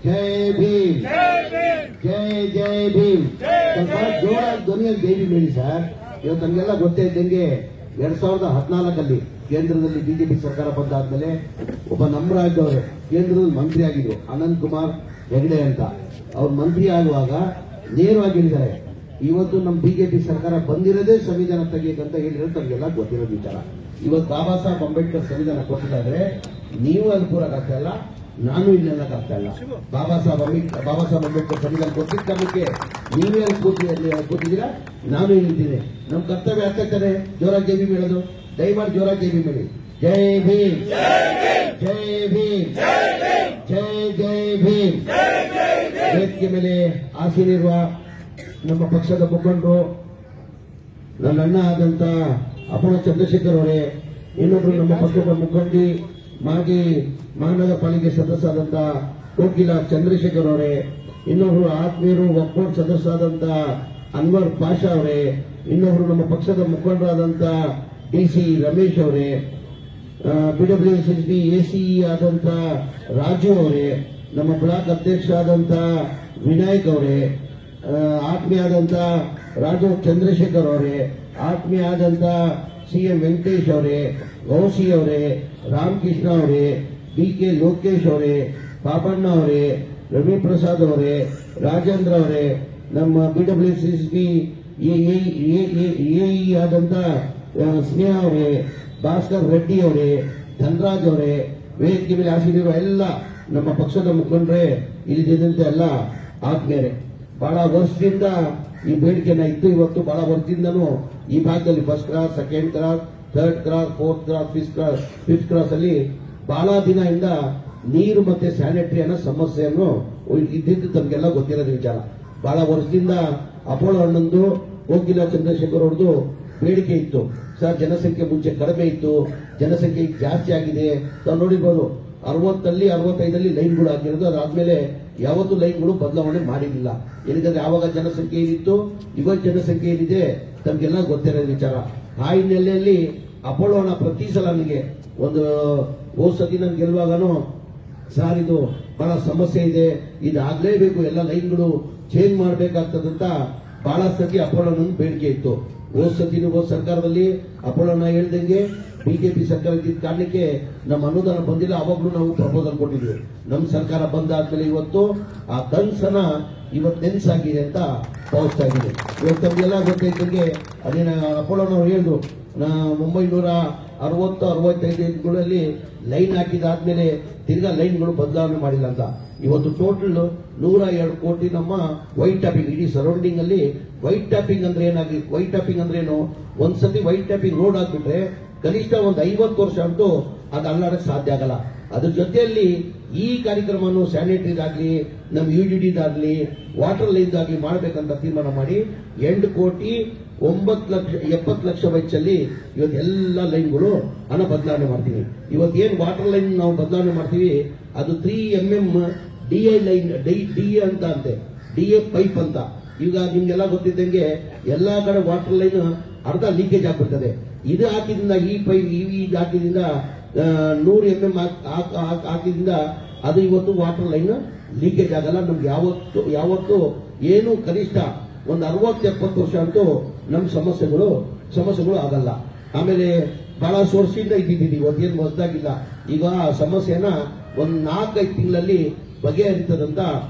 जय भीम जय जय भीम ಸ್ವಲ್ಪ ಜೋರಾಗಿ ಧ್ವನಿಯಲ್ಲಿ ಜೈ ಭೀಮ್ ಹೇಳಿ ಸರ್. ಇವತ್ತು ನಮಗೆಲ್ಲ ಗೊತ್ತೇ ಇದ್ದಂಗೆ 2014 ಕೇಂದ್ರದಲ್ಲಿ ಬಿಜೆಪಿ ಸರ್ಕಾರ ಬಂದಾದ್ಮೇಲೆ ಒಬ್ಬ ನಮ್ಮ ರಾಜ್ಯದವರು ಕೇಂದ್ರದಲ್ಲಿ ಮಂತ್ರಿ ಆಗಿದ್ರು ಅನಂತ್ ಕುಮಾರ್ ಹೆಗಡೆ ಅಂತ. ಅವ್ರು ಮಂತ್ರಿ ಆಗುವಾಗ ನೇರವಾಗಿ ಹೇಳಿದ್ದಾರೆ, ಇವತ್ತು ನಮ್ಮ ಬಿಜೆಪಿ ಸರ್ಕಾರ ಬಂದಿರೋದೇ ಸಂವಿಧಾನ ತೆಗೆಯಕ್ಕಂತ ಹೇಳಿರೋದು ತಮಗೆಲ್ಲ ಗೊತ್ತಿರೋದು ವಿಚಾರ. ಇವತ್ತು ಬಾಬಾ ಸಾಹೇಬ್ ಅಂಬೇಡ್ಕರ್ ಸಂವಿಧಾನ ಕೊಟ್ಟಿದ್ದಾರೆ, ನೀವು ಅಲ್ಲಿ ಕೂರಕ್ಕಾಗ್ತಾ ಇಲ್ಲ, ನಾನು ಇಲ್ಲೆಲ್ಲಕ್ಕಾಗ್ತಾ ಇಲ್ಲ. ಬಾಬಾ ಸಾಹೇಬ್ ಅಂಬೇಡ್ಕರ್ ಸಂವಿಧಾನ ಕೊಟ್ಟಿದ್ದ ಕಾರಣಕ್ಕೆ ನೀವೇ ಅಲ್ಲಿ ಕೂತಿದ್ದೀರಾ, ನಾನು ಇಲ್ಲಿದ್ದೀನಿ. ನಮ್ಮ ಕರ್ತವ್ಯ ಆಗ್ತಾನೆ ಜೋರಾಗಿ ಜೈ ಭೀಮ್ ಹೇಳೋದು. ದಯಮಾಡಿ ಜೋರಾಗಿ ಜೈ ಭೀಮ್ ಹೇಳಿ. ಜೈ ಭೀಮ್ ಜೈ ಭೀಮ್ ಜೈ ಜೈ ಭೀಮ್. ವೇದಿಕೆ ಮೇಲೆ ಆಸೀನಿರುವ ನಮ್ಮ ಪಕ್ಷದ ಮುಖಂಡರು, ನನ್ನ ಅಣ್ಣ ಆದಂತ ಅಪರ್ಣ ಚಂದ್ರಶೇಖರ್ ಅವರೇ, ಇನ್ನೊಬ್ರು ನಮ್ಮ ಪಕ್ಷದ ಮುಖಂಡಿ ಮಾಜಿ ಮಹಾನಗರ ಪಾಲಿಕೆ ಸದಸ್ಯರಾದಂತ ಕೋಕಿಲ ಚಂದ್ರಶೇಖರ್ ಅವರೇ, ಇನ್ನೊಬ್ರು ಆತ್ಮೀಯರು ಒಕ್ಕೂಟ ಸದಸ್ಯರಾದಂತ ಅನ್ವರ್ ಪಾಷಾ ಅವರೇ, ಇನ್ನೊಬ್ರು ನಮ್ಮ ಪಕ್ಷದ ಮುಖಂಡರಾದಂತ ಡಿಸಿ ರಮೇಶ್ ಅವರೇ, ಬಿಡಬ್ಲ್ಯೂಎಸ್ಎಸ್ಬಿ ಎಸಿಇ ಆದಂತ ರಾಜು ಅವರೇ, ನಮ್ಮ ಬ್ಲಾಕ್ ಅಧ್ಯಕ್ಷ ಆದಂತ ವಿನಾಯಕ್ ಅವರೇ, ಆತ್ಮೀಯ ಆದಂತ ರಾಜು ಚಂದ್ರಶೇಖರ್ ಅವರೇ, ಆತ್ಮೀಯ ಆದಂತ ಸಿಎಂ ವೆಂಕಟೇಶ್ ಅವರೇ, ಗೌಸಿ ಅವರೇ, ರಾಮಕೃಷ್ಣ ಅವರೇ, ಡಿಕೆ ಲೋಕೇಶ್ ಅವರೇ, ಪಾಪಣ್ಣ ಅವರೇ, ರವಿ ಪ್ರಸಾದ್ ಅವರೇ, ರಾಜೇಂದ್ರ ಅವರೇ, ನಮ್ಮ ಬಿಡಬ್ಲ್ಯೂಎಸ್ಎಸ್ಬಿ ಎಇ ಆದಂತ ಸ್ನೇಹ ಅವರೇ, ಭಾಸ್ಕರ್ ರೆಡ್ಡಿ ಅವರೇ, ಧನರಾಜ್ ಅವರೇ, ವೇದಿಕೆ ಮೇಲೆ ಆಸೀನಿರುವ ಎಲ್ಲ ನಮ್ಮ ಪಕ್ಷದ ಮುಖಂಡರೇ, ಇಲ್ಲಿದ್ದಂತೆ ಎಲ್ಲ ಆತ್ಮೀಯರೇ, ಬಹಳ ವರ್ಷದಿಂದ ಈ ಬೇಡಿಕೆನ ಇತ್ತು. ಇವತ್ತು ಬಹಳ ವರ್ಷದಿಂದನೂ ಈ ಭಾಗದಲ್ಲಿ first cross, second cross, third cross, fourth cross, fifth cross ಅಲ್ಲಿ ಬಹಳ ದಿನದಿಂದ ನೀರು ಮತ್ತೆ ಸ್ಯಾನಿಟರಿ ಅನ್ನೋ ಸಮಸ್ಯೆಯನ್ನು ಇದ್ದಿದ್ದು ತಮಗೆಲ್ಲ ಗೊತ್ತಿರೋದು ವಿಚಾರ. ಬಹಳ ವರ್ಷದಿಂದ ಅಪೋಲೋ ಅಣ್ಣಂದು, ಕೋಕಿಲ ಚಂದ್ರಶೇಖರ್ ಅವ್ರದ್ದು ಬೇಡಿಕೆ ಇತ್ತು. ಸರ್, ಜನಸಂಖ್ಯೆ ಮುಂಚೆ ಕಡಿಮೆ ಇತ್ತು, ಜನಸಂಖ್ಯೆ ಈಗ ಜಾಸ್ತಿ ಆಗಿದೆ. ತಾವು ನೋಡಿರ್ಬೋದು, 60 65 ಲೈನ್ಗಳು ಆಗಿರೋದು. ಅದಾದ್ಮೇಲೆ ಯಾವತ್ತೂ ಲೈನ್ಗಳು ಬದಲಾವಣೆ ಮಾಡಿರಲಿಲ್ಲ. ಏನಂದ್ರೆ ಆವಾಗ ಜನಸಂಖ್ಯೆ ಏನಿತ್ತು, ಇವತ್ತು ಜನಸಂಖ್ಯೆ ಏನಿದೆ ತಮಗೆಲ್ಲ ಗೊತ್ತಿರೋ ವಿಚಾರ. ಆ ಹಿನ್ನೆಲೆಯಲ್ಲಿ ಅಪೋಲೋನ ಪ್ರತಿ ಸಲ ನನಗೆ ಒಂದು ಸತಿ ನಾನು ಗೆಲ್ಲುವಾಗನೂ, ಸರ್ ಇದು ಬಹಳ ಸಮಸ್ಯೆ ಇದೆ, ಇದಾಗಲೇಬೇಕು, ಎಲ್ಲ ಲೈನ್ಗಳು ಚೇಂಜ್ ಮಾಡಬೇಕಾಗ್ತದಂತ ಬಹಳ ಸತಿ ಅಪೋಲೋನ ಬೇಡಿಕೆ ಇತ್ತು. ಹೋದ ಸರ್ಕಾರದಲ್ಲಿ ಅಪೋಲೋನ ಹೇಳ್ದಂಗೆ ಬಿಜೆಪಿ ಸರ್ಕಾರ ಇದ್ದ ಕಾರಣಕ್ಕೆ ನಮ್ಮ ಅನುದಾನ ಬಂದಿಲ್ಲ. ಅವಾಗಲೂ ನಾವು ಪ್ರಪೋಸಲ್ ಕೊಟ್ಟಿದ್ವಿ. ನಮ್ಮ ಸರ್ಕಾರ ಬಂದಾದ್ಮೇಲೆ ಇವತ್ತು ಆ ಕನಸನ ಇವತ್ತು ನೆನ್ಸಾಗಿದೆ ಅಂತ ಭಾವಿಸ್ತಾ ಇದ್ದೀನಿ. ಇವತ್ತು ತಮಗೆಲ್ಲ ಗೊತ್ತಿದ್ದಂಗೆ ಅದೇನ ಅಪೋಲೋನವ್ರು ಹೇಳಿದ್ರು, 1960-65 ಲೈನ್ ಹಾಕಿದಾದ್ಮೇಲೆ ತಿರ್ಗಾ ಲೈನ್ಗಳು ಬದಲಾವಣೆ ಮಾಡಿಲ್ಲ ಅಂತ. ಇವತ್ತು ಟೋಟಲ್ 102 ಕೋಟಿ ನಮ್ಮ ವೈಟ್ ಟ್ಯಾಪಿಂಗ್, ಇಡೀ ಸರೌಂಡಿಂಗ್ ಅಲ್ಲಿ ವೈಟ್ ಟ್ಯಾಪಿಂಗ್ ಅಂದ್ರೆ ವೈಟ್ ಟ್ಯಾಪಿಂಗ್ ಅಂದ್ರೇನು? ಒಂದ್ಸತಿ ವೈಟ್ ಟ್ಯಾಪಿಂಗ್ ರೋಡ್ ಹಾಕ್ಬಿಟ್ರೆ ಕನಿಷ್ಠ ಒಂದು 50 ವರ್ಷ ಅಂತೂ ಅದು ಅಲ್ಲಾಡಕ್ ಸಾಧ್ಯ ಆಗಲ್ಲ. ಅದ್ರ ಜೊತೆಯಲ್ಲಿ ಈ ಕಾರ್ಯಕ್ರಮವನ್ನು ಸ್ಯಾನಿಟರಿದಾಗ್ಲಿ, ನಮ್ಮ ಯುಡಿಡಿದಾಗ್ಲಿ, ವಾಟರ್ ಲೈನ್ದಾಗ್ಲಿ ಮಾಡಬೇಕಂತ ತೀರ್ಮಾನ ಮಾಡಿ 8,70,00,000 ವೆಚ್ಚಲ್ಲಿ ಇವತ್ತು ಎಲ್ಲ ಲೈನ್ಗಳು ಹಣ ಬದಲಾವಣೆ ಮಾಡ್ತೀವಿ. ಇವತ್ತೇನು ವಾಟರ್ ಲೈನ್ ನಾವು ಬದಲಾವಣೆ ಮಾಡ್ತೀವಿ, ಅದು 3 mm ಡಿಐ ಲೈನ್, ಡಿಎ ಅಂತ ಅಂತೆ, ಡಿಎ ಪೈಪ್ ಅಂತ. ಈಗ ನಿಮ್ಗೆಲ್ಲ ಗೊತ್ತಿದ್ದಂಗೆ ಎಲ್ಲಾ ಕಡೆ ವಾಟರ್ ಲೈನ್ ಅರ್ಧ ಲೀಕೇಜ್ ಆಗ್ಬಿಡ್ತದೆ. ಇದು ಹಾಕಿದ್ರಿಂದ ಈ ಪೈಪ್ ಈಗ ಹಾಕಿದ್ರಿಂದ 100 mm ಹಾಕಿದ್ರಿಂದ ಅದು ಇವತ್ತು ವಾಟರ್ ಲೈನ್ ಲೀಕೇಜ್ ಆಗಲ್ಲ. ನಮ್ಗೆ ಯಾವತ್ತು ಏನು ಕನಿಷ್ಠ ಒಂದು 60-70 ವರ್ಷ ಅಂತೂ ನಮ್ಮ ಸಮಸ್ಯೆಗಳು ಆಗಲ್ಲ. ಆಮೇಲೆ ಬಹಳ ವರ್ಷದಿಂದ ಇದ್ದಿದ್ದೀವಿ, ಇವತ್ತೇನು ಹೊಸದಾಗಿಲ್ಲ. ಈಗ ಆ ಸಮಸ್ಯೆನ ಒಂದು 4-5 ತಿಂಗಳಲ್ಲಿ ಬಗೆಹರಿತದಂತ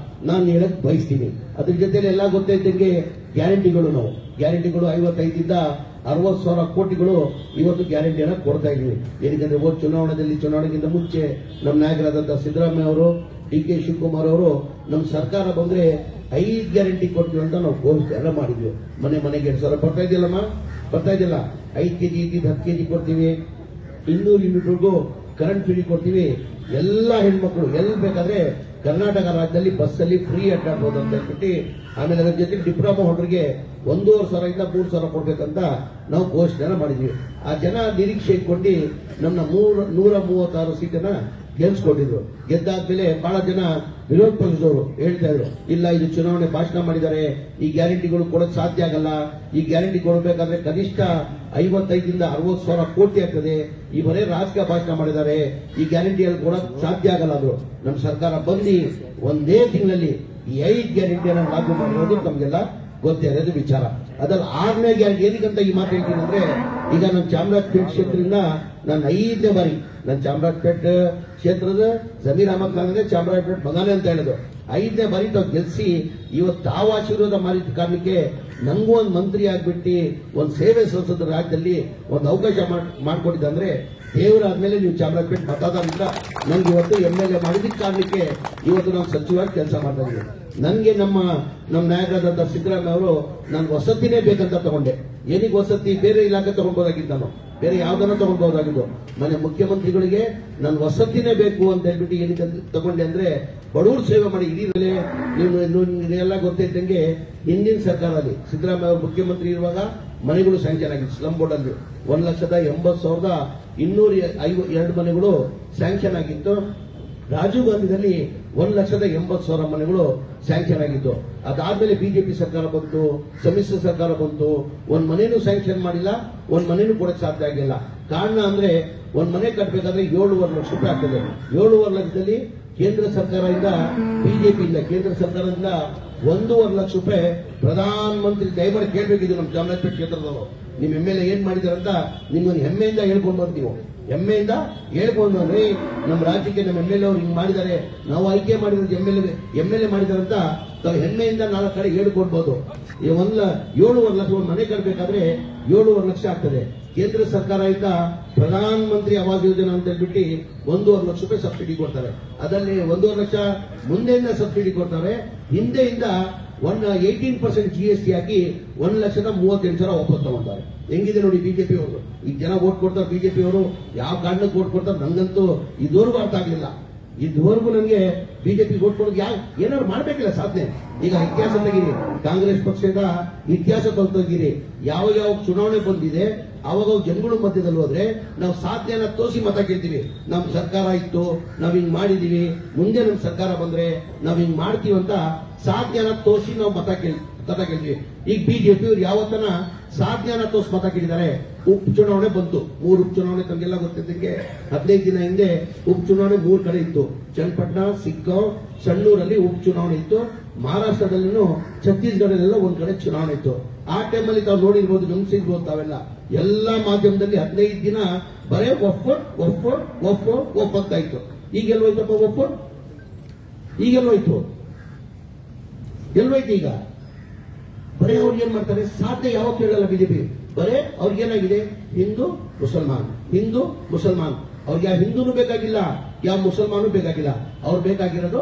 ನಾನು ಹೇಳಕ್ ಬಯಸ್ತೀನಿ. ಅದ್ರ ಜೊತೆಲಿ ಎಲ್ಲ ಗೊತ್ತಿದ್ದಂಗೆ ಗ್ಯಾರಂಟಿಗಳು 55ರಿಂದ 60,000 ಕೋಟಿಗಳು ಇವತ್ತು ಗ್ಯಾರಂಟಿಯನ್ನ ಕೊಡ್ತಾ ಇದೀವಿ. ಏನಕ್ಕೆ ಹೋದ ಚುನಾವಣೆಗಿಂತ ಮುಂಚೆ ನಮ್ಮ ನಾಯಕರಾದಂತಹ ಸಿದ್ದರಾಮಯ್ಯ ಅವರು, ಡಿಕೆ ಶಿವಕುಮಾರ್ ಅವರು ನಮ್ಮ ಸರ್ಕಾರ ಬಂದ್ರೆ 5 ಗ್ಯಾರಂಟಿ ಕೊಡ್ತೀವಿ ಅಂತ ನಾವು ಘೋಷಣೆ ಮಾಡಿದ್ವಿ. ಮನೆಗೆ 2,000 ಬರ್ತಾ ಇದೆಯಲ್ಲ, 5 ಕೆಜಿ ಇದ್ದಿದ್ದು 10 ಕೆಜಿ ಕೊಡ್ತೀವಿ, 200 ಯೂನಿಟ್ವರೆಗೂ ಕರೆಂಟ್ ಫ್ರೀ ಕೊಡ್ತೀವಿ. ಎಲ್ಲ ಹೆಣ್ಮಕ್ಳು ಎಲ್ಲಿ ಬೇಕಾದ್ರೆ ಕರ್ನಾಟಕ ರಾಜ್ಯದಲ್ಲಿ ಬಸ್ಸಲ್ಲಿ ಫ್ರೀ ಅಡ್ಡಾಡ್ಬೋದು ಅಂತ ಹೇಳ್ಬಿಟ್ಟು, ಆಮೇಲೆ ಅದರ ಜೊತೆ ಡಿಪ್ಲೊಮಾ ಹೊಡ್ರಿಗೆ 1,500 3,000 ಕೊಡ್ಬೇಕಂತ ನಾವು ಘೋಷಣೆ ಮಾಡಿದ್ವಿ. ಆ ಜನ ನಿರೀಕ್ಷೆ ಇಟ್ಕೊಂಡು ನಮ್ಮ 136 ಸೀಟನ್ನ ಗೆಲ್ಸ್ಕೊಟ್ಟಿದ್ರು. ಗೆದ್ದಾದ್ಮೇಲೆ ಬಹಳ ಜನ ವಿರೋಧ ಪಕ್ಷದವರು ಹೇಳ್ತಾ ಇದ್ರು, ಇಲ್ಲ ಇದು ಚುನಾವಣೆ ಭಾಷಣ ಮಾಡಿದ್ದಾರೆ, ಈ ಗ್ಯಾರಂಟಿಗಳು ಕೊಡೋಕೆ ಸಾಧ್ಯ ಆಗಲ್ಲ, ಈ ಗ್ಯಾರಂಟಿ ಕೊಡಬೇಕಾದ್ರೆ ಕನಿಷ್ಠ 55ರಿಂದ 60 ಸಾವಿರ ಕೋಟಿ ಆಗ್ತದೆ, ಈ ಬರೇ ರಾಜಕೀಯ ಭಾಷಣ ಮಾಡಿದ್ದಾರೆ, ಈ ಗ್ಯಾರಂಟಿಯಲ್ಲಿ ಕೊಡೋಕೆ ಸಾಧ್ಯ ಆಗಲ್ಲ. ಅದು ನಮ್ಮ ಸರ್ಕಾರ ಬಂದು ಒಂದೇ ತಿಂಗಳಲ್ಲಿ ಈ 5 ಗ್ಯಾರಂಟಿಯನ್ನು ಲಾಗು ಮಾಡಿರೋದು ನಮಗೆಲ್ಲ ಗೊತ್ತಿರೋದು ವಿಚಾರ. ಅದ್ರಲ್ಲಿ 6ನೇ ಗ್ಯಾರಂಟಿ ಏನಕ್ಕಂತ ಈ ಮಾತು ಹೇಳ್ತೀನಿ ಅಂದ್ರೆ, ಈಗ ನಮ್ಮ ಚಾಮರಾಜಪೇಟೆ ಕ್ಷೇತ್ರದಿಂದ ನಾನು 5ನೇ ಬಾರಿ ನನ್ನ ಚಾಮರಾಜಪೇಟೆ ಕ್ಷೇತ್ರದ ಜಮೀರ್ ಅಹಮದ್ ಖಾನ್ ಅಂದ್ರೆ ಚಾಮರಾಜಪೇಟೆ ಮಗನೇ ಅಂತ ಹೇಳಿದ್ರು. 5ನೇ ಬಾರಿ ತಾವು ಗೆಲ್ಸಿ ಇವತ್ತು ತಾವು ಆಶೀರ್ವಾದ ಮಾಡಿದ ಕಾರಣಕ್ಕೆ ನಂಗೂ ಒಂದು ಮಂತ್ರಿ ಆಗ್ಬಿಟ್ಟು ಒಂದು ಸೇವೆ ಸಲ್ಲಿಸೋದ್ರ ರಾಜ್ಯದಲ್ಲಿ ಒಂದು ಅವಕಾಶ ಮಾಡ್ಕೊಟ್ಟಿದ್ದಂದ್ರೆ ದೇವರಾದ್ಮೇಲೆ ನೀವು ಚಾಮರಾಜಪೇಟೆ ಮತದಾರರಿಂದ ನನ್ಗೆ ಇವತ್ತು MLA ಮಾಡಿದ ಕಾರಣಕ್ಕೆ ಇವತ್ತು ನಾವು ಸಚಿವರಾಗಿ ಕೆಲಸ ಮಾಡ್ತಾ ಇದ್ದೀವಿ. ನನಗೆ ನಮ್ಮ ನಾಯಕರಾದಂತಹ ಸಿದ್ದರಾಮಯ್ಯ ಅವರು ನನ್ಗೆ ವಸತಿನೇ ಬೇಕಂತ ತಗೊಂಡೆ. ಏನಿಗೆ ವಸತಿ? ಬೇರೆ ಇಲಾಖೆ ತಗೊಳ್ಬೋದಾಗಿದ್ದು, ನಾನು ಬೇರೆ ಯಾವ್ದನ್ನ ತಗೊಳ್ಬಹುದಾಗಿದ್ದು. ಮನೆ ಮುಖ್ಯಮಂತ್ರಿಗಳಿಗೆ ನನ್ನ ವಸತಿನೇ ಬೇಕು ಅಂತ ಹೇಳ್ಬಿಟ್ಟು ಏನಕ್ಕೆ ತಗೊಂಡೆ ಅಂದ್ರೆ, ಬಡವರು ಸೇವೆ ಮಾಡಿ ಇಡೀ ಇದೆಲ್ಲ ಗೊತ್ತಿದ್ದಂಗೆ ಹಿಂದಿನ ಸರ್ಕಾರದಲ್ಲಿ ಸಿದ್ದರಾಮಯ್ಯ ಅವರು ಮುಖ್ಯಮಂತ್ರಿ ಇರುವಾಗ ಮನೆಗಳು ಸ್ಯಾಂಕ್ಷನ್ ಆಗಿತ್ತು. ಸ್ಲಂ ಬೋರ್ಡ್ ಅಲ್ಲಿ 1,80,202 ಮನೆಗಳು ಸ್ಯಾಂಕ್ಷನ್ ಆಗಿತ್ತು. ರಾಜೀವ್ ಗಾಂಧಿದಲ್ಲಿ 1,80,000 ಮನೆಗಳು ಸ್ಯಾಂಕ್ಷನ್ ಆಗಿತ್ತು. ಅದಾದ್ಮೇಲೆ ಬಿಜೆಪಿ ಸರ್ಕಾರ ಬಂತು, ಸಮ್ಮಿಶ್ರ ಸರ್ಕಾರ ಬಂತು, ಒಂದ್ ಮನೇನು ಸ್ಯಾಂಕ್ಷನ್ ಮಾಡಿಲ್ಲ, ಒಂದ್ ಮನೇನು ಕೊಡಕ್ಕೆ ಸಾಧ್ಯ ಆಗಿಲ್ಲ. ಕಾರಣ ಅಂದ್ರೆ ಒಂದ್ ಮನೆ ಕಟ್ಟಬೇಕಾದ್ರೆ 7.5 ಲಕ್ಷ ರೂಪಾಯಿ ಆಗ್ತದೆ. 7.5 ಲಕ್ಷದಲ್ಲಿ ಕೇಂದ್ರ ಸರ್ಕಾರದಿಂದ ಬಿಜೆಪಿಯಿಂದ ಕೇಂದ್ರ ಸರ್ಕಾರದಿಂದ 1.5 ಲಕ್ಷ ರೂಪಾಯಿ ಪ್ರಧಾನ ಮಂತ್ರಿ ದಯಮಾಡಿ ಕೇಳಬೇಕಿದ್ದು ನಮ್ಮ ಚಾಮರಾಜಪೇಟೆ ಕ್ಷೇತ್ರದವರು. ನಿಮ್ MLA ಏನ್ ಮಾಡಿದಾರಂತ ನಿಮ್ಮನ್ನು ಹೆಮ್ಮೆಯಿಂದ ಹೇಳ್ಕೊಂಡು ಬರ್ತೀವಿ. ಹೆಮ್ಮೆಯಿಂದ ಹೇಳ್ಕೊಂಡು ಅಂದ್ರೆ ನಮ್ಮ ರಾಜ್ಯಕ್ಕೆ ನಮ್ಮ MLA ಅವರು ಹಿಂಗ್ ಮಾಡಿದ್ದಾರೆ, ನಾವು ಆಯ್ಕೆ ಮಾಡಿರೋದು MLA ಮಾಡಿದಾರಂತ ತಾವು ಹೆಮ್ಮೆಯಿಂದ 4 ಕಡೆ ಹೇಳ್ಕೊಡ್ಬೋದು. 7.5 ಲಕ್ಷ ಮನೆ ಕಟ್ಟಬೇಕಾದ್ರೆ 7.5 ಲಕ್ಷ ಆಗ್ತದೆ. ಕೇಂದ್ರ ಸರ್ಕಾರದಿಂದ ಪ್ರಧಾನ ಮಂತ್ರಿ ಆವಾಸ್ ಯೋಜನಾ ಅಂತ ಹೇಳ್ಬಿಟ್ಟು 1.5 ಲಕ್ಷ ರೂಪಾಯಿ ಸಬ್ಸಿಡಿ ಕೊಡ್ತಾರೆ. ಅದರಲ್ಲಿ 1.5 ಲಕ್ಷ ಮುಂದೆಯಿಂದ ಸಬ್ಸಿಡಿ ಕೊಡ್ತಾರೆ, ಹಿಂದೆಯಿಂದ 18% GST ಹಾಕಿ 1,38,000 ವಾಪಸ್ ತಗೊಂತಾರೆ. ಹೆಂಗಿದೆ ನೋಡಿ ಬಿಜೆಪಿ ಅವರು. ಈಗ ಜನ ವೋಟ್ ಕೊಡ್ತಾರೆ ಬಿಜೆಪಿ ಅವರು, ಯಾವ ಕಾರಣಕ್ಕೆ ವೋಟ್ ಕೊಡ್ತಾರೆ ನಂಗಂತೂ ಇದುವರೆಗೂ ಅರ್ಥ ಆಗಲಿಲ್ಲ. ಇದುವರೆಗೂ ನನಗೆ ಬಿಜೆಪಿ ವೋಟ್ ಕೊಡೋದು ಏನಾದ್ರು ಮಾಡ್ಬೇಕಿಲ್ಲ ಸಾಧನೆ. ಈಗ ಇತಿಹಾಸ ತೆಗೀರಿ, ಕಾಂಗ್ರೆಸ್ ಪಕ್ಷದ ಇತಿಹಾಸ ತೆಗೀರಿ, ಯಾವ ಚುನಾವಣೆ ಬಂದಿದೆ ಅವಾಗ ಜನಗಳು ಮಧ್ಯದಲ್ಲಿ ಹೋದ್ರೆ ನಾವು ಸಾಧನೆಯನ್ನ ತೋರಿಸಿ ಮತ ಕೇಳ್ತೀವಿ. ನಮ್ ಸರ್ಕಾರ ಇತ್ತು, ನಾವ್ ಹಿಂಗ್ ಮಾಡಿದೀವಿ, ಮುಂದೆ ನಮ್ ಸರ್ಕಾರ ಬಂದ್ರೆ ನಾವ್ ಹಿಂಗ್ ಮಾಡ್ತೀವಿ ಅಂತ ಸಾಧನೆಯನ್ನ ತೋರಿಸಿ ನಾವು ಮತ ಕೇಳ್ತೀವಿ. ಈಗ ಬಿಜೆಪಿ ಅವ್ರು ಯಾವತ್ತನ ಸಾಧನೆಯನ್ನ ತೋರಿಸಿ ಮತ ಕೇಳಿದ್ದಾರೆ. ಉಪಚುನಾವಣೆ ಬಂತು, 3 ಉಪಚುನಾವಣೆ ತಮಗೆಲ್ಲ ಗೊತ್ತಿದ್ದಕ್ಕೆ 15 ದಿನ ಹಿಂದೆ ಉಪಚುನಾವಣೆ 3 ಕಡೆ ಇತ್ತು. ಚನ್ನಪಟ್ಟಣ, ಸಿಗ್ಗಾಂವ್, ಸಣ್ಣೂರಲ್ಲಿ ಉಪಚುನಾವಣೆ ಇತ್ತು. ಮಹಾರಾಷ್ಟ್ರದಲ್ಲಿನೂ ಛತ್ತೀಸ್ಗಢದಲ್ಲೆಲ್ಲ ಒಂದ್ ಕಡೆ ಚುನಾವಣೆ ಇತ್ತು. ಆ ಟೈಮಲ್ಲಿ ತಾವು ನೋಡಿರ್ಬೋದು, ಗಮನಿಸಿರ್ಬೋದು ತಾವೆಲ್ಲ. ಎಲ್ಲಾ ಮಾಧ್ಯಮದಲ್ಲಿ 15 ದಿನ ಬರೇ ಒಪ್ಪಂತ ಇತ್ತು. ಈಗೆಲ್ಲೋಯ್ತಪ್ಪ ಒಪ್ಪು? ಈಗೆಲ್ಲೋಯ್ತು? ಎಲ್ಲೋಯ್ತು? ಈಗ ಬರೇ ಅವ್ರಿಗೆ ಏನ್ ಮಾಡ್ತಾರೆ, ಸಾಧ್ಯ ಯಾವಾಗ ಕೇಳಲ್ಲ ಬಿಜೆಪಿ. ಬರೇ ಅವ್ರಿಗೇನಾಗಿದೆ, ಹಿಂದೂ ಮುಸಲ್ಮಾನ್, ಹಿಂದೂ ಮುಸಲ್ಮಾನ್. ಅವ್ರಿಗೆ ಯಾವ ಹಿಂದೂನು ಬೇಕಾಗಿಲ್ಲ, ಯಾವ ಮುಸಲ್ಮಾನು ಬೇಕಾಗಿಲ್ಲ, ಅವ್ರು ಬೇಕಾಗಿರೋದು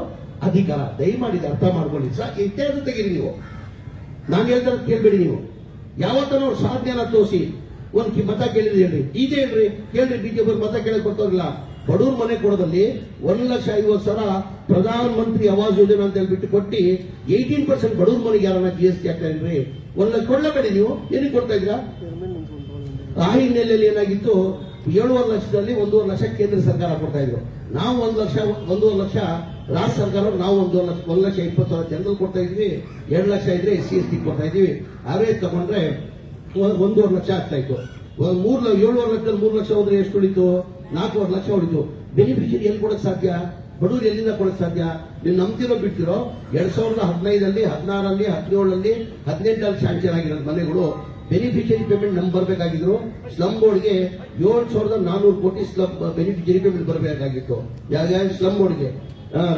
ಅಧಿಕಾರ. ದಯಮಾಡಿ ಅರ್ಥ ಮಾಡ್ಕೊಳ್ಳಿ. ಇತ್ಯಾದಿ ತೆಗೀರಿ ನೀವು. ನಾನು ಹೇಳ್ತಾರೆ ಕೇಳ್ಬೇಡಿ ನೀವು. ಯಾವತ್ತೂ ಅವ್ರು ಸಾಧನೆಯನ್ನ ತೋರಿಸಿ ಒಂದ್ ಮತ ಕೇಳಿದ್ರಿ ಹೇಳ್ರಿ, ಇದೇ ಹೇಳ್ರಿ ಕೇಳ್ರಿ. ಬಿಜೆಪಿ ಮತ ಕೇಳಕ್ ಬರ್ತಾರಲ್ಲ, ಬಡವ್ರ ಮನೆ ಕೊಡೋದಲ್ಲಿ 1,50,000 ಪ್ರಧಾನ ಮಂತ್ರಿ ಆವಾಸ್ ಯೋಜನಾ ಅಂತ ಹೇಳ್ಬಿಟ್ಟು ಕೊಟ್ಟು 18% ಬಡವ್ರ ಮನೆಗೆ ಯಾರನ್ನ GST ಆಗ್ತಾ ಇದ್ರಿ. 1 ಲಕ್ಷ ಕೊಡ್ಲೇಬೇಡಿ ನೀವು. ಏನಕ್ಕೆ ಕೊಡ್ತಾ ಇದ್ದೀರಾ? ಆ ಹಿನ್ನೆಲೆಯಲ್ಲಿ ಏನಾಗಿತ್ತು, 7.5 ಲಕ್ಷದಲ್ಲಿ 1.5 ಲಕ್ಷ ಕೇಂದ್ರ ಸರ್ಕಾರ ಕೊಡ್ತಾ ಇದ್ರು. ನಾವು 1.5 ಲಕ್ಷ ರಾಜ್ಯ ಸರ್ಕಾರ, ನಾವು 1,20,000 ಜನರಲ್ಲಿ ಕೊಡ್ತಾ ಇದ್ವಿ. 2 ಲಕ್ಷ ಇದ್ರೆ SC/ST ಕೊಡ್ತಾ ಇದೀವಿ. ಅವರೇಜ್ ತಗೊಂಡ್ರೆ 1.5 ಲಕ್ಷ ಆಗ್ತಾ ಇತ್ತು. 7.5 ಲಕ್ಷದಲ್ಲಿ 3 ಲಕ್ಷ ಹೋದ್ರೆ ಎಷ್ಟು ಉಳಿತು? 4.5 ಲಕ್ಷ ಉಳಿತು. ಬೆನಿಫಿಷರಿ ಎಲ್ಲಿ ಕೊಡಕ್ ಸಾಧ್ಯ? ಬಡವರು ಎಲ್ಲಿಂದ ಕೊಡಕ್ ಸಾಧ್ಯ? ನೀವು ನಂಬ್ತಿರೋ ಬಿಡ್ತಿರೋ 2015 16 17 18 ಸ್ಯಾಂಕ್ಷನ್ ಆಗಿರೋದು ಮನೆಗಳು. ಬೆನಿಫಿಷರಿ ಪೇಮೆಂಟ್ ನಮ್ಗೆ ಬರಬೇಕಾಗಿದ್ರು. ಸ್ಲಂ ಬೋರ್ಡ್ಗೆ 7,400 ಕೋಟಿ ಬೆನಿಫಿಷರಿ ಪೇಮೆಂಟ್ ಬರಬೇಕಾಗಿತ್ತು. ಯಾವ ಸ್ಲಂ ಬೋರ್ಡ್ಗೆ?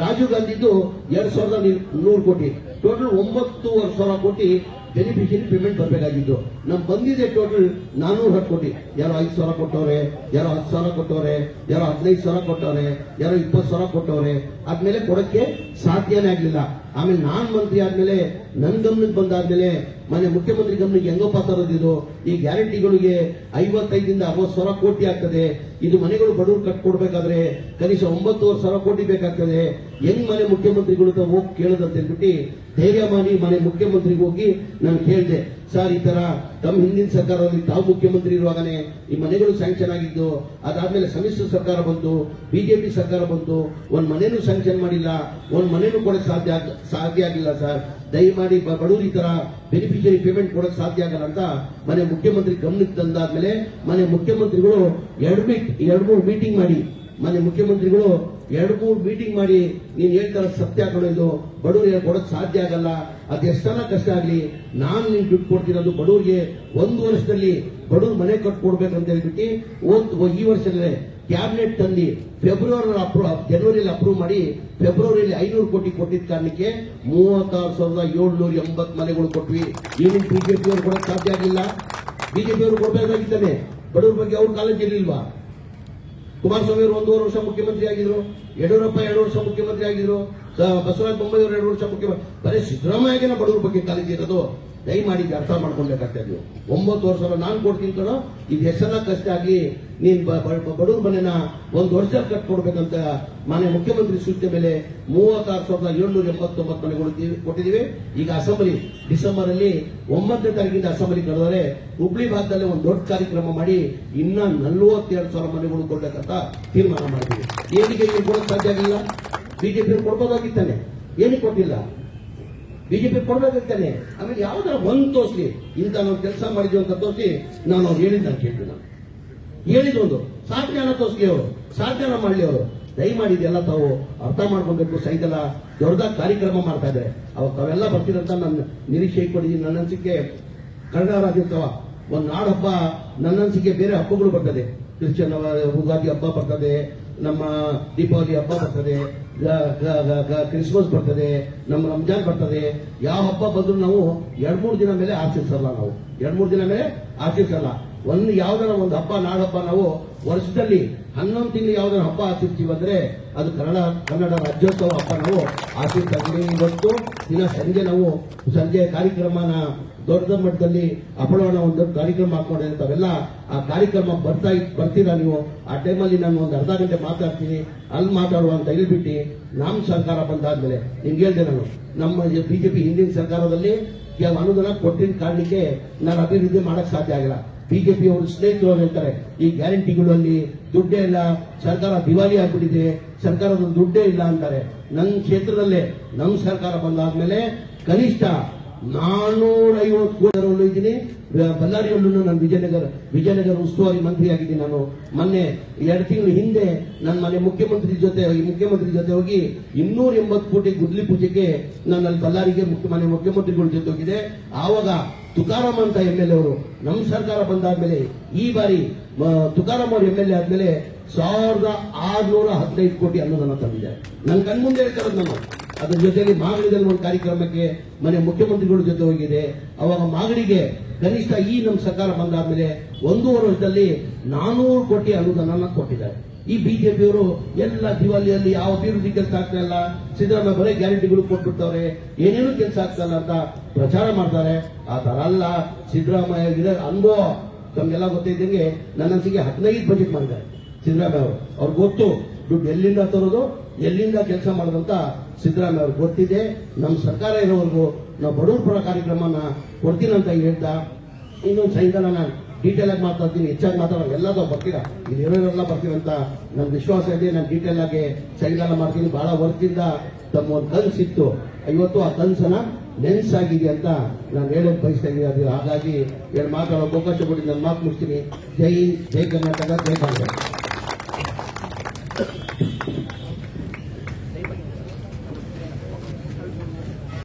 ರಾಜೀವ್ ಗಾಂಧಿದು 2,100 ಕೋಟಿ, ಟೋಟಲ್ 9,500 ಕೋಟಿ ಬೆನಿಫಿಷರಿ ಪೇಮೆಂಟ್ ಬರಬೇಕಾಗಿದ್ದು. ನಮ್ ಬಂದಿದೆ ಟೋಟಲ್ 410 ಕೋಟಿ. ಯಾರೋ 5,000 ಕೊಟ್ಟವ್ರೆ, ಯಾರೋ 10,000 ಕೊಟ್ಟವ್ರೆ, ಯಾರೋ 15,000 ಕೊಟ್ಟವ್ರೆ, ಯಾರೋ 20,000 ಕೊಟ್ಟವ್ರೆ. ಆದ್ಮೇಲೆ ಕೊಡಕ್ಕೆ ಸಾಧ್ಯನೇ ಆಗ್ಲಿಲ್ಲ. ಆಮೇಲೆ ನಾನ್ ಮಂತ್ರಿ ಆದ್ಮೇಲೆ ನನ್ ಗಮನಕ್ಕೆ ಬಂದಾದ್ಮೇಲೆ ಮನೆ ಮುಖ್ಯಮಂತ್ರಿ ಗಮನಕ್ಕೆ ಹೆಂಗಪ್ಪ ತರೋದಿದು? ಈ ಗ್ಯಾರಂಟಿಗಳಿಗೆ 55ರಿಂದ 60,000 ಕೋಟಿ ಆಗ್ತದೆ. ಇದು ಮನೆಗಳು ಬಡವರು ಕಟ್ಕೊಡ್ಬೇಕಾದ್ರೆ ಕನಿಷ್ಠ 9,500 ಕೋಟಿ ಬೇಕಾಗ್ತದೆ. ಹೆಂಗ್ ಮನೆ ಮುಖ್ಯಮಂತ್ರಿಗಳು ಹೋಗಿ ಕೇಳದಂತ ಹೇಳ್ಬಿಟ್ಟು ಧೈರ್ಯ ಮಾಡಿ ಮನೆ ಮುಖ್ಯಮಂತ್ರಿಗೆ ಹೋಗಿ ನಾನು ಕೇಳಿದೆ, ಸರ್ ಈ ತರ ತಮ್ಮ ಹಿಂದಿನ ಸರ್ಕಾರದಲ್ಲಿ ತಾವು ಮುಖ್ಯಮಂತ್ರಿ ಇರುವಾಗನೇ ಈ ಮನೆಗಳು ಸ್ಯಾಂಕ್ಷನ್ ಆಗಿದ್ದು, ಅದಾದ್ಮೇಲೆ ಸಮ್ಮಿಶ್ರ ಸರ್ಕಾರ ಬಂತು, ಬಿಜೆಪಿ ಸರ್ಕಾರ ಬಂತು, ಒಂದ್ ಮನೇನು ಸ್ಯಾಂಕ್ಷನ್ ಮಾಡಿಲ್ಲ, ಒಂದ್ ಮನೇನು ಕೊಡಕ್ ಸಾಧ್ಯ ಆಗಿಲ್ಲ ಸರ್, ದಯಮಾಡಿ ಬಡವರು ಈ ತರ ಬೆನಿಫಿಷಿಯರಿ ಪೇಮೆಂಟ್ ಕೊಡಕ್ ಸಾಧ್ಯ ಆಗಲ್ಲ ಅಂತ ಮನೆ ಮುಖ್ಯಮಂತ್ರಿ ಗಮನಕ್ಕೆ ತಂದಾದ್ಮೇಲೆ ಮನೆ ಮುಖ್ಯಮಂತ್ರಿಗಳು ಎರಡು ಮೂರು ಮೀಟಿಂಗ್ ಮಾಡಿ ಮನೆ ಮುಖ್ಯಮಂತ್ರಿಗಳು 2-3 ಮೀಟಿಂಗ್ ಮಾಡಿ ನೀನ್ ಹೇಳ್ತಾರ ಸತ್ಯ ಇದು ಬಡವರಿಗೆ ಕೊಡಕ್ ಸಾಧ್ಯ ಆಗಲ್ಲ, ಅದು ಎಷ್ಟನ ಕಷ್ಟ ಆಗ್ಲಿ, ನಾನು ನಿನ್ ದುಡ್ಡು ಕೊಡ್ತಿರೋದು ಬಡವರಿಗೆ 1 ವರ್ಷದಲ್ಲಿ ಬಡವ್ರ ಮನೆ ಕಟ್ಕೊಡ್ಬೇಕಂತ ಹೇಳ್ಬಿಟ್ಟು ಈ ವರ್ಷದಲ್ಲೇ ಕ್ಯಾಬಿನೆಟ್ ತಂದು ಜನವರಿಯಲ್ಲಿ ಅಪ್ರೂವ್ ಮಾಡಿ ಫೆಬ್ರವರಿಯಲ್ಲಿ 500 ಕೋಟಿ ಕೊಟ್ಟಿದ್ದ ಕಾರಣಕ್ಕೆ 36,780 ಮನೆಗಳು ಕೊಟ್ವಿ. ಈಗಿನ ಬಿಜೆಪಿ ಅವರು ಕೊಡಕ್ ಸಾಧ್ಯ ಆಗಿಲ್ಲ. ಬಿಜೆಪಿ ಅವರು ಕೊಡಬೇಕಾಗಿದ್ದಾನೆ. ಬಡವ್ರ ಬಗ್ಗೆ ಅವ್ರ ಕಾಳಜಿ ಇರಲಿಲ್ವಾ? ಕುಮಾರಸ್ವಾಮಿ ಅವರು 1.5 ವರ್ಷ ಮುಖ್ಯಮಂತ್ರಿ ಆಗಿದ್ರು, ಯಡಿಯೂರಪ್ಪ 2 ವರ್ಷ ಮುಖ್ಯಮಂತ್ರಿ ಆಗಿದ್ರು, ಬಸವರಾಜ ಬೊಮ್ಮಾಯಿ ಅವರು 2 ವರ್ಷ ಮುಖ್ಯಮಂತ್ರಿ. ಬರೀ ಸಿದ್ದರಾಮಯ್ಯನ ಬಡವರ ಬಗ್ಗೆ ಕಾಳಜಿ ಇರೋದು. ದಯಮಾಡಿ ಅರ್ಥ ಮಾಡ್ಕೊಳ್ಬೇಕಾಗ್ತದೆ. ನೀವು 9 ವರ್ಷ ನಾನು ಕೊಡ್ತೀನಿ ಕಣೋ, ಇದು ಎಷ್ಟೆಲ್ಲ ಕಷ್ಟ ಆಗಿ ನೀನ್ ಬಡವ್ರ ಮನೆನ 1 ವರ್ಷ ಕಟ್ಕೊಡ್ಬೇಕಂತ ಮಾನ್ಯ ಮುಖ್ಯಮಂತ್ರಿ ಸೂಚನೆ ಮೇಲೆ 36,789 ಮನೆಗಳು ಕೊಟ್ಟಿದ್ದೀವಿ. ಈಗ ಅಸೆಂಬ್ಲಿ ಡಿಸೆಂಬರ್ ಅಲ್ಲಿ 9ನೇ ತಾರೀಕಿಂದ ಅಸೆಂಬ್ಲಿ ಕರೆದರೆ ಹುಬ್ಳಿ ಭಾಗದಲ್ಲಿ ಒಂದು ದೊಡ್ಡ ಕಾರ್ಯಕ್ರಮ ಮಾಡಿ ಇನ್ನ 42,000 ಮನೆಗಳು ಕೊಡ್ಬೇಕಂತ ತೀರ್ಮಾನ ಮಾಡಿದ್ದೀವಿ. ಏನಕ್ಕೆ ಈಗ ಕೊಡೋಕೆ ಸಾಧ್ಯ ಆಗಿಲ್ಲ? ಬಿಜೆಪಿ ಕೊಡ್ಬೋದಾಗಿತ್ತಾನೆ, ಏನಕ್ಕೆ ಕೊಟ್ಟಿಲ್ಲ? ಬಿಜೆಪಿ ಕೊಡ್ಬೇಕಾಗ್ತಾನೆ. ಆಮೇಲೆ ಯಾವ್ದಾರ ಒಂದು ತೋರಿಸ್ಲಿ, ಇಂತ ನಾವು ಕೆಲಸ ಮಾಡಿದ್ವಿ ಅಂತ ತೋರಿಸಿ ನಾನು ಅವ್ರು ಹೇಳಿದ್ದ ಕೇಳ್ತೀನಿ. ನಾನು ಹೇಳಿದೊಂದು ಸಾಧನೆ ತೋರಿಸ್ಲಿ, ಅವರು ಸಾಧನೆ ಮಾಡಲಿ. ಅವರು ದಯಮಾಡಿ ಇದೆಲ್ಲ ತಾವು ಅರ್ಥ ಮಾಡ್ಕೊಬೇಕು. ಸಾಯಂಕಾಲ ದೊಡ್ಡದಾಗಿ ಕಾರ್ಯಕ್ರಮ ಮಾಡ್ತಾ ಇದ್ದಾರೆ, ಅವಾಗ ತಾವೆಲ್ಲ ಬರ್ತೀರಂತ ನಾನು ನಿರೀಕ್ಷೆ ಇಟ್ಕೊಂಡಿದ್ದೀನಿ. ನನ್ನ ಅನಿಸಿಕೆ ಕನ್ನಡ ರಾಜ್ಯೋತ್ಸವ ಒಂದು ನಾಡ ಹಬ್ಬ, ನನ್ನ ಅನಿಸಿಕೆ ಬೇರೆ ಹಬ್ಬಗಳು ಬರ್ತದೆ. ಕ್ರಿಶ್ಚಿಯನ್ ಉಗಾದಿ ಹಬ್ಬ ಬರ್ತದೆ, ನಮ್ಮ ದೀಪಾವಳಿ ಹಬ್ಬ ಬರ್ತದೆ, ಕ್ರಿಸ್ಮಸ್ ಬರ್ತದೆ, ನಮ್ಮ ರಂಜಾನ್ ಬರ್ತದೆ. ಯಾವ ಹಬ್ಬ ಬಂದ್ರು ನಾವು 2-3 ದಿನ ಮೇಲೆ ಆಚರಿಸಲ್ಲ. ನಾವು 2-3 ದಿನ ಮೇಲೆ ಆಚರಿಸಲ್ಲ. ಯಾವ್ದಾರ ಒಂದು ಹಬ್ಬ, ನಾಡಹಬ್ಬ ನಾವು ವರ್ಷದಲ್ಲಿ 11 ತಿಂಗಳು ಯಾವ್ದಾರ ಹಬ್ಬ ಆಚರಿಸ್ತೀವಿ ಅಂದ್ರೆ ಅದು ಕನ್ನಡ ರಾಜ್ಯೋತ್ಸವ ಹಬ್ಬ ನಾವು ಆಚರಿಸ್ತಾ ಇದ್ದೀವಿ. ಇವತ್ತು ದಿನ ಸಂಜೆ ಕಾರ್ಯಕ್ರಮನ ದೊಡ್ಡ ಮಟ್ಟದಲ್ಲಿ ಅಪಳವನ ಒಂದು ದೊಡ್ಡ ಕಾರ್ಯಕ್ರಮ ಹಾಕೊಂಡಿದ್ರೆ ತಾವೆಲ್ಲ ಆ ಕಾರ್ಯಕ್ರಮ ಬರ್ತೀರಾ ನೀವು. ಆ ಟೈಮಲ್ಲಿ ನಾನು ಒಂದು ಅರ್ಧ ಗಂಟೆ ಮಾತಾಡ್ತೀನಿ, ಅಲ್ಲಿ ಮಾತಾಡುವ ಅಂತ ಹೇಳ್ಬಿಟ್ಟು ನಮ್ಮ ಸರ್ಕಾರ ಬಂದಾದ್ಮೇಲೆ ನಿಮ್ಗೆ ಹೇಳ್ದೆ, ನಾನು ನಮ್ಮ ಬಿಜೆಪಿ ಹಿಂದಿನ ಸರ್ಕಾರದಲ್ಲಿ ಅನುದಾನ ಕೊಟ್ಟಿದ್ದ ಕಾರಣಕ್ಕೆ ನಾನು ಅಭಿವೃದ್ಧಿ ಮಾಡಕ್ ಸಾಧ್ಯ ಆಗಿಲ್ಲ. ಬಿಜೆಪಿ ಅವರು ಸ್ನೇಹಿತರು ಹೇಳ್ತಾರೆ, ಈ ಗ್ಯಾರಂಟಿಗಳಲ್ಲಿ ದುಡ್ಡೇ ಇಲ್ಲ, ಸರ್ಕಾರ ದಿವಾಳಿ ಆಗ್ಬಿಟ್ಟಿದೆ, ಸರ್ಕಾರದ ದುಡ್ಡೇ ಇಲ್ಲ ಅಂತಾರೆ. ನನ್ನ ಕ್ಷೇತ್ರದಲ್ಲೇ ನಮ್ಮ ಸರ್ಕಾರ ಬಂದಾದ್ಮೇಲೆ ಕನಿಷ್ಠ 450 ಕೋಟಿ ಇದ್ದೀನಿ. ಬಳ್ಳಾರಿಯಲ್ಲೂ ನಾನು ವಿಜಯನಗರ ಉಸ್ತುವಾರಿ ಮಂತ್ರಿ ಆಗಿದ್ದೀನಿ. ನಾನು ಮೊನ್ನೆ 2 ತಿಂಗಳ ಹಿಂದೆ ನನ್ನ ಮನೆ ಮುಖ್ಯಮಂತ್ರಿ ಜೊತೆ ಹೋಗಿ 280 ಕೋಟಿ ಗುದ್ಲಿ ಪೂಜೆಗೆ ನಾನು ಅಲ್ಲಿ ಬಳ್ಳಾರಿಗೆ ಮನೆ ಮುಖ್ಯಮಂತ್ರಿಗಳ ಜೊತೆ ಹೋಗಿದೆ. ಆವಾಗ ತುಕಾರಾಮ್ ಅಂತ MLA ಅವರು ನಮ್ಮ ಸರ್ಕಾರ ಬಂದಾದ್ಮೇಲೆ ಈ ಬಾರಿ ತುಕಾರಾಮ್ ಅವರು MLA ಆದ್ಮೇಲೆ 1,615 ಕೋಟಿ ಅನುದಾನ ತಂದಿದ್ದಾರೆ. ನನ್ನ ಕಣ್ಮುಂದೆ ಹೇಳ್ತಾರೆ. ನಾನು ಅದ್ರ ಜೊತೆಲಿ ಮಾಗಡಿದಲ್ಲಿ ಒಂದು ಕಾರ್ಯಕ್ರಮಕ್ಕೆ ಮನೆ ಮುಖ್ಯಮಂತ್ರಿಗಳ ಜೊತೆ ಹೋಗಿದೆ. ಅವಾಗ ಮಾಗಡಿಗೆ ಕನಿಷ್ಠ ಈ ನಮ್ಮ ಸರ್ಕಾರ ಬಂದಾದ್ಮೇಲೆ 1.5 ವರ್ಷದಲ್ಲಿ 400 ಕೋಟಿ ಅನುದಾನ ಕೊಟ್ಟಿದ್ದಾರೆ. ಈ ಬಿಜೆಪಿಯವರು ಎಲ್ಲ ದಿವಾಲಿಯಲ್ಲಿ ಯಾವ ಅಭಿವೃದ್ಧಿ ಕೆಲಸ ಆಗ್ತಾ ಇಲ್ಲ, ಸಿದ್ದರಾಮಯ್ಯ ಬರೀ ಗ್ಯಾರಂಟಿಗಳು ಕೊಟ್ಬಿಡ್ತಾರೆ, ಏನೇನು ಕೆಲಸ ಆಗ್ತಾ ಇಲ್ಲ ಅಂತ ಪ್ರಚಾರ ಮಾಡ್ತಾರೆ. ಆ ತರ ಅಲ್ಲ. ಸಿದ್ದರಾಮಯ್ಯ ಅನುಭವ ತಮ್ಗೆಲ್ಲ ಗೊತ್ತಿದ್ದಂಗೆ ನನ್ನ ಅನಿಸಿಕೆ 15 ಬಜೆಟ್ ಮಾಡಿದ್ದಾರೆ ಸಿದ್ದರಾಮಯ್ಯ ಅವರು. ಅವ್ರಿಗೆ ಗೊತ್ತು ದುಡ್ಡು ಎಲ್ಲಿಂದ ತರೋದು, ಎಲ್ಲಿಂದ ಕೆಲಸ ಮಾಡೋದಂತ ಸಿದ್ದರಾಮಯ್ಯ ಅವ್ರಿಗೆ ಗೊತ್ತಿದೆ. ನಮ್ಮ ಸರ್ಕಾರ ಇರೋವರೆಗೂ ನಾವು ಬಡವರ ಪರ ಕಾರ್ಯಕ್ರಮನ ಕೊಡ್ತೀನಿ ಅಂತ ಹೇಳ್ತಾ ಇನ್ನೊಂದು ಸಾಯಂಕಾಲ ನಾನು ಡೀಟೇಲ್ ಆಗಿ ಮಾತಾಡ್ತೀನಿ. ಹೆಚ್ಚಾಗಿ ಮಾತಾಡೋದು ಎಲ್ಲದೂ ಬರ್ತೀರಾ, ಇಲ್ಲಿ ಇರೋರೆಲ್ಲ ಬರ್ತೀರಂತ ನನ್ನ ವಿಶ್ವಾಸ ಇದೆ. ನಾನು ಡೀಟೇಲ್ ಆಗಿ ಸಾಯಂಕಾಲ ಮಾಡ್ತೀನಿ. ಬಹಳ ವರ್ಕಿಂದ ತಮ್ಮ ಒಂದು ಕನಸಿತ್ತು, ಇವತ್ತು ಆ ಕನಸನ್ನ ನೆನ್ಸಾಗಿದೆ ಅಂತ ನಾನು ಹೇಳೋದು ಬಯಸ್ತಾ ಇದ್ದೀನಿ. ಹಾಗಾಗಿ ಮಾತಾಡೋಕೆ ಅವಕಾಶ ಕೊಟ್ಟು ನನ್ನ ಮಾತು ಮುಗಿಸ್ತೀನಿ. ಜೈ ಹಿಂದ್, ಜೈ ಕರ್ನಾಟಕ, ಜೈ ಭಾರತ.